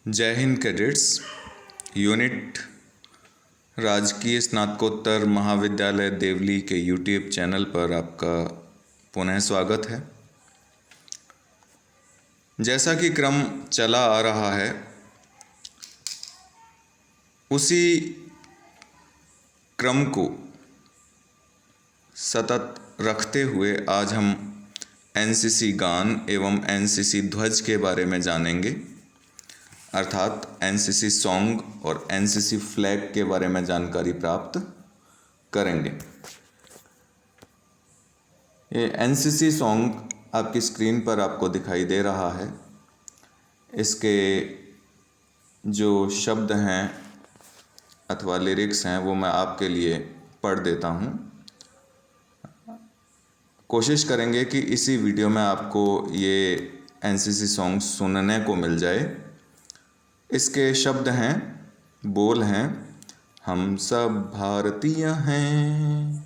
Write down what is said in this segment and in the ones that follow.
जय Hind cadets. Unit राजकीय स्नातकोत्तर महाविद्यालय देवली के यूट्यूब चैनल पर आपका पुनः स्वागत है। जैसा कि क्रम चला आ रहा है उसी क्रम को सतत रखते हुए आज हम एनसीसी गान एवं एनसीसी ध्वज के बारे में जानेंगे, अर्थात एनसीसी सॉन्ग और एनसीसी फ्लैग के बारे में जानकारी प्राप्त करेंगे। ये एनसीसी सॉन्ग आपकी स्क्रीन पर आपको दिखाई दे रहा है। इसके जो शब्द हैं अथवा लिरिक्स हैं वो मैं आपके लिए पढ़ देता हूँ। कोशिश करेंगे कि इसी वीडियो में आपको ये एनसीसी सॉन्ग सुनने को मिल जाए। इसके शब्द हैं, बोल हैं, हम सब भारतीय हैं,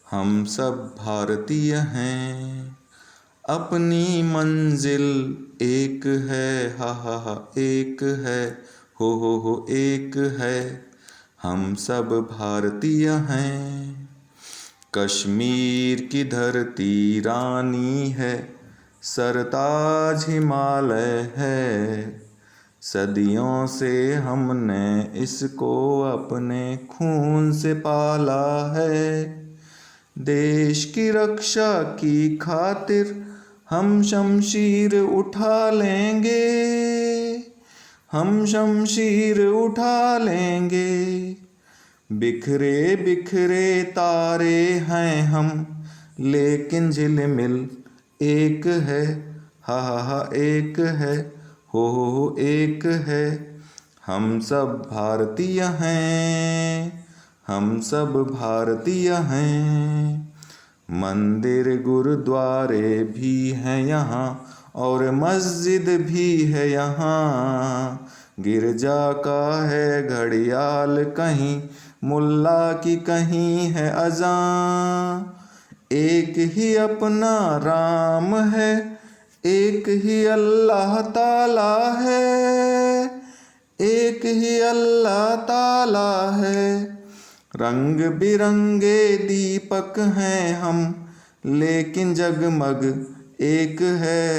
हम सब भारतीय हैं, अपनी मंजिल एक है, हा हा हा एक है, हो एक है, हम सब भारतीय हैं। कश्मीर की धरती रानी है, सरताज हिमालय है, सदियों से हमने इसको अपने खून से पाला है। देश की रक्षा की खातिर हम शमशीर उठा लेंगे, हम शमशीर उठा लेंगे। बिखरे बिखरे तारे हैं हम, लेकिन झिलमिल एक है, हा हा हा एक है, हो एक है, हम सब भारतीय हैं, हम सब भारतीय हैं। मंदिर गुरुद्वारे भी हैं यहाँ और मस्जिद भी है यहाँ, गिरजा का है घड़ियाल कहीं, मुल्ला की कहीं है अज़ान। एक ही अपना राम है, एक ही अल्लाह ताला है, एक ही अल्लाह ताला है। रंग बिरंगे दीपक हैं हम, लेकिन जगमग एक है,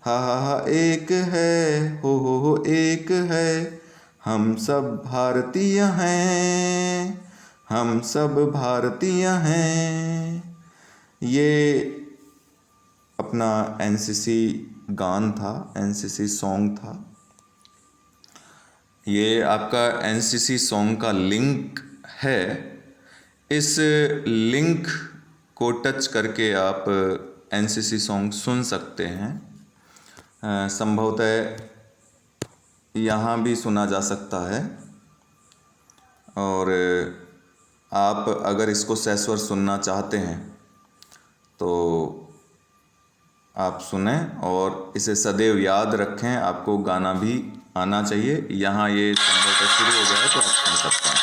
हा हा हा एक है, हो एक है, हम सब भारतीय हैं, हम सब भारतीय हैं। ये अपना एनसीसी गान था, एनसीसी सॉन्ग था। ये आपका एनसीसी सॉन्ग का लिंक है। इस लिंक को टच करके आप एनसीसी सॉन्ग सुन सकते हैं। संभवतः यहाँ भी सुना जा सकता है और आप अगर इसको सस्वर सुनना चाहते हैं तो आप सुने और इसे सदैव याद रखें। आपको गाना भी आना चाहिए। यहाँ ये संभवतः शुरू हो गया है तो आप सुन सकते हैं।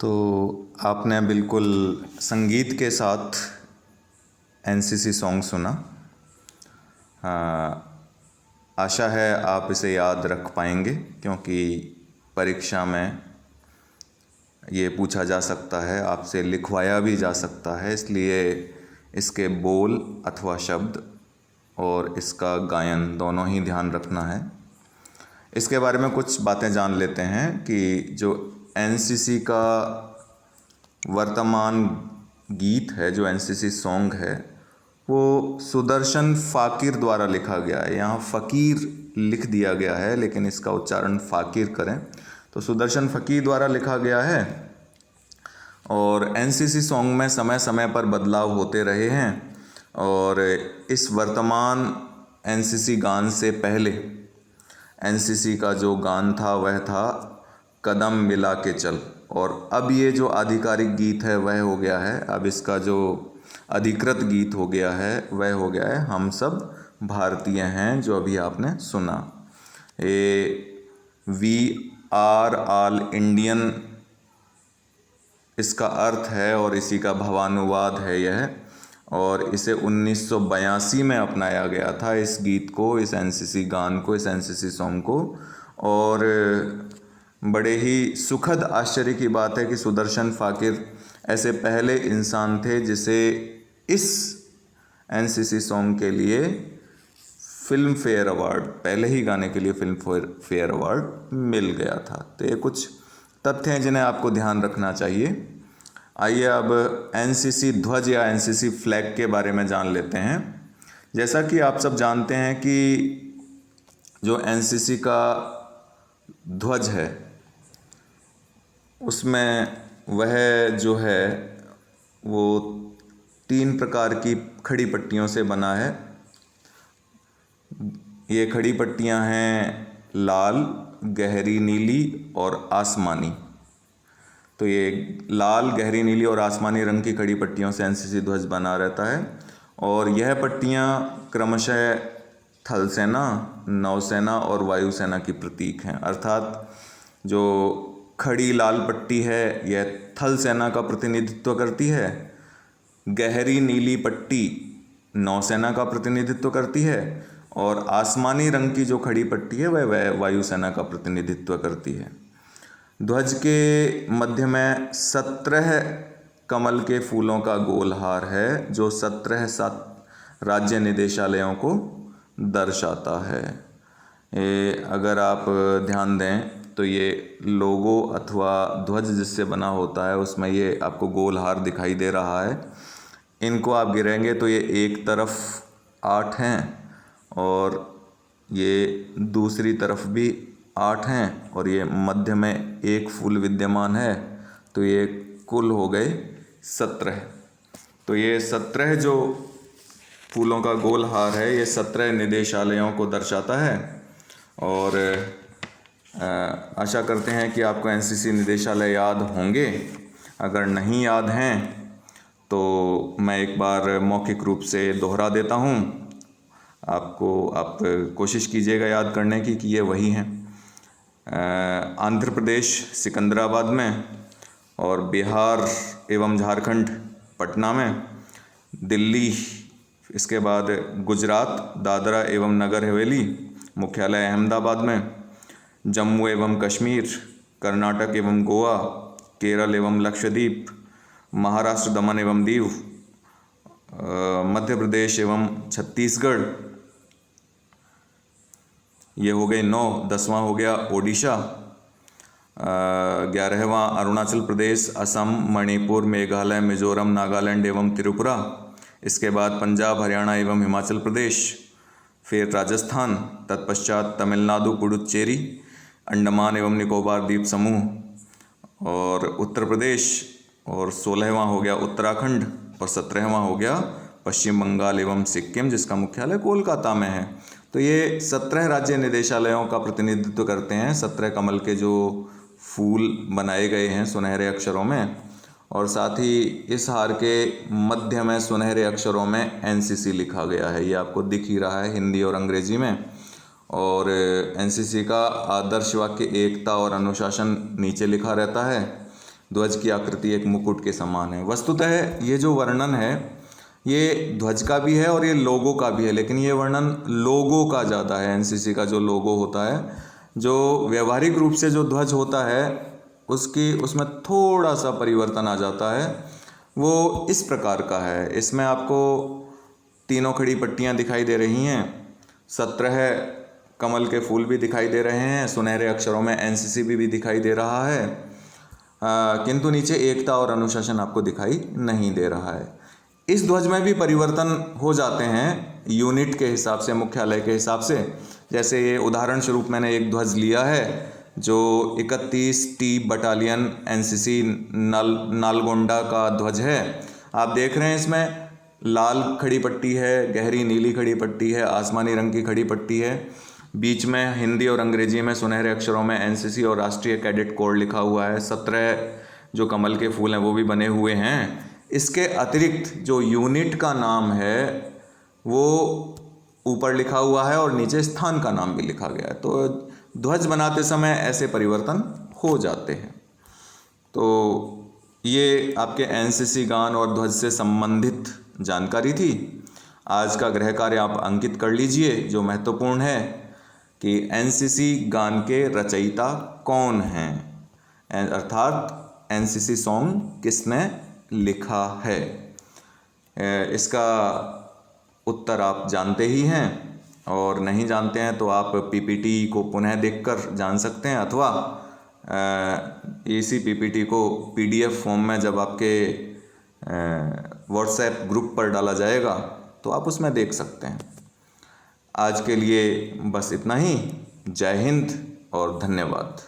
तो आपने बिल्कुल संगीत के साथ एनसीसी सॉन्ग सुना। आशा है आप इसे याद रख पाएंगे, क्योंकि परीक्षा में ये पूछा जा सकता है, आपसे लिखवाया भी जा सकता है। इसलिए इसके बोल अथवा शब्द और इसका गायन दोनों ही ध्यान रखना है। इसके बारे में कुछ बातें जान लेते हैं कि जो एनसीसी का वर्तमान गीत है, जो एनसीसी सॉन्ग है, वो सुदर्शन फ़ाकिर द्वारा लिखा गया है। यहाँ फ़कीर लिख दिया गया है, लेकिन इसका उच्चारण फ़ाकिर करें। तो सुदर्शन फ़कीर द्वारा लिखा गया है। और एनसीसी सॉन्ग में समय समय पर बदलाव होते रहे हैं। और इस वर्तमान एनसीसी गान से पहले एनसीसी का जो गान था वह था कदम मिला के चल। और अब ये जो आधिकारिक गीत है वह हो गया है, अब इसका जो अधिकृत गीत हो गया है वह हो गया है हम सब भारतीय हैं, जो अभी आपने सुना। ये वी आर ऑल इंडियन इसका अर्थ है और इसी का भावानुवाद है यह। और इसे 1982 में अपनाया गया था, इस गीत को, इस एनसीसी गान को, इस एनसीसी सॉन्ग को। और बड़े ही सुखद आश्चर्य की बात है कि सुदर्शन फ़ाकिर ऐसे पहले इंसान थे जिसे इस एनसीसी सॉन्ग के लिए फिल्म फेयर अवार्ड, पहले ही गाने के लिए फिल्म फेयर अवार्ड मिल गया था। तो ये कुछ तथ्य हैं जिन्हें आपको ध्यान रखना चाहिए। आइए अब एनसीसी ध्वज या एनसीसी फ्लैग के बारे में जान लेते हैं। जैसा कि आप सब जानते हैं कि जो एनसीसी का ध्वज है उसमें वह जो है वो 3 प्रकार की खड़ी पट्टियों से बना है। ये खड़ी पट्टियां हैं लाल, गहरी नीली और आसमानी। तो ये लाल, गहरी नीली और आसमानी रंग की खड़ी पट्टियों से एनसीसी ध्वज बना रहता है। और यह पट्टियां क्रमशः थल सेना, नौसेना और वायुसेना की प्रतीक हैं। अर्थात जो खड़ी लाल पट्टी है यह थल सेना का प्रतिनिधित्व करती है, गहरी नीली पट्टी नौसेना का प्रतिनिधित्व करती है, और आसमानी रंग की जो खड़ी पट्टी है वह वायुसेना का प्रतिनिधित्व करती है। ध्वज के मध्य में 17 कमल के फूलों का गोल हार है, जो 17 राज्य निदेशालयों को दर्शाता है। ये अगर आप ध्यान दें तो ये लोगो अथवा ध्वज जिससे बना होता है उसमें ये आपको गोल हार दिखाई दे रहा है। इनको आप गिरेंगे तो ये एक तरफ 8 हैं और ये दूसरी तरफ भी 8 हैं और ये मध्य में एक फूल विद्यमान है, तो ये कुल हो गए 17। तो ये 17 जो फूलों का गोल हार है ये 17 निदेशालयों को दर्शाता है। और आशा करते हैं कि आपको एनसीसी निदेशालय याद होंगे। अगर नहीं याद हैं तो मैं एक बार मौखिक रूप से दोहरा देता हूँ। आप कोशिश कीजिएगा याद करने की कि ये वही हैं। आंध्र प्रदेश सिकंदराबाद में, और बिहार एवं झारखंड पटना में, दिल्ली, इसके बाद गुजरात दादरा एवं नगर हवेली मुख्यालय अहमदाबाद में, जम्मू एवं कश्मीर, कर्नाटक एवं गोवा, केरल एवं लक्षद्वीप, महाराष्ट्र दमन एवं दीव, मध्य प्रदेश एवं छत्तीसगढ़, ये हो गए 9। 10वां हो गया ओडिशा, 11वां अरुणाचल प्रदेश, असम, मणिपुर, मेघालय, मिजोरम, नागालैंड एवं त्रिपुरा। इसके बाद पंजाब, हरियाणा एवं हिमाचल प्रदेश, फिर राजस्थान, तत्पश्चात तमिलनाडु, पुडुचेरी, अंडमान एवं निकोबार द्वीप समूह और उत्तर प्रदेश, और 16वां हो गया उत्तराखंड, और 17वां हो गया पश्चिम बंगाल एवं सिक्किम, जिसका मुख्यालय कोलकाता में है। तो ये 17 राज्य निदेशालयों का प्रतिनिधित्व करते हैं। 17 कमल के जो फूल बनाए गए हैं सुनहरे अक्षरों में, और साथ ही इस हार के मध्य में सुनहरे अक्षरों में एनसीसी लिखा गया है। ये आपको दिख ही रहा है हिंदी और अंग्रेजी में। और एनसीसी का आदर्श वाक्य एकता और अनुशासन नीचे लिखा रहता है। ध्वज की आकृति एक मुकुट के समान है। वस्तुतः ये जो वर्णन है ये ध्वज का भी है और ये लोगो का भी है, लेकिन ये वर्णन लोगो का ज़्यादा है। एनसीसी का जो लोगो होता है, जो व्यवहारिक रूप से जो ध्वज होता है उसमें थोड़ा सा परिवर्तन आ जाता है। वो इस प्रकार का है, इसमें आपको तीनों खड़ी पट्टियाँ दिखाई दे रही हैं, 17 कमल के फूल भी दिखाई दे रहे हैं, सुनहरे अक्षरों में एनसीसी भी दिखाई दे रहा है, किंतु नीचे एकता और अनुशासन आपको दिखाई नहीं दे रहा है। इस ध्वज में भी परिवर्तन हो जाते हैं यूनिट के हिसाब से, मुख्यालय के हिसाब से। जैसे ये उदाहरण स्वरूप मैंने एक ध्वज लिया है जो 31T बटालियन एनसीसी नालगोंडा का ध्वज है। आप देख रहे हैं इसमें लाल खड़ी पट्टी है, गहरी नीली खड़ी पट्टी है, आसमानी रंग की खड़ी पट्टी है, बीच में हिंदी और अंग्रेजी में सुनहरे अक्षरों में एनसीसी और राष्ट्रीय कैडेट कोड लिखा हुआ है। 17 जो कमल के फूल हैं वो भी बने हुए हैं। इसके अतिरिक्त जो यूनिट का नाम है वो ऊपर लिखा हुआ है और नीचे स्थान का नाम भी लिखा गया है। तो ध्वज बनाते समय ऐसे परिवर्तन हो जाते हैं। तो ये आपके एनसीसी गान और ध्वज से संबंधित जानकारी थी। आज का गृह कार्य आप अंकित कर लीजिए, जो महत्वपूर्ण है कि एनसीसी गान के रचयिता कौन हैं, अर्थात एनसीसी सॉन्ग किसने लिखा है। इसका उत्तर आप जानते ही हैं, और नहीं जानते हैं तो आप पीपीटी को पुनः देखकर जान सकते हैं, अथवा इसी पीपीटी को पीडीएफ फॉर्म में जब आपके व्हाट्सएप ग्रुप पर डाला जाएगा तो आप उसमें देख सकते हैं। आज के लिए बस इतना ही। जय हिंद और धन्यवाद।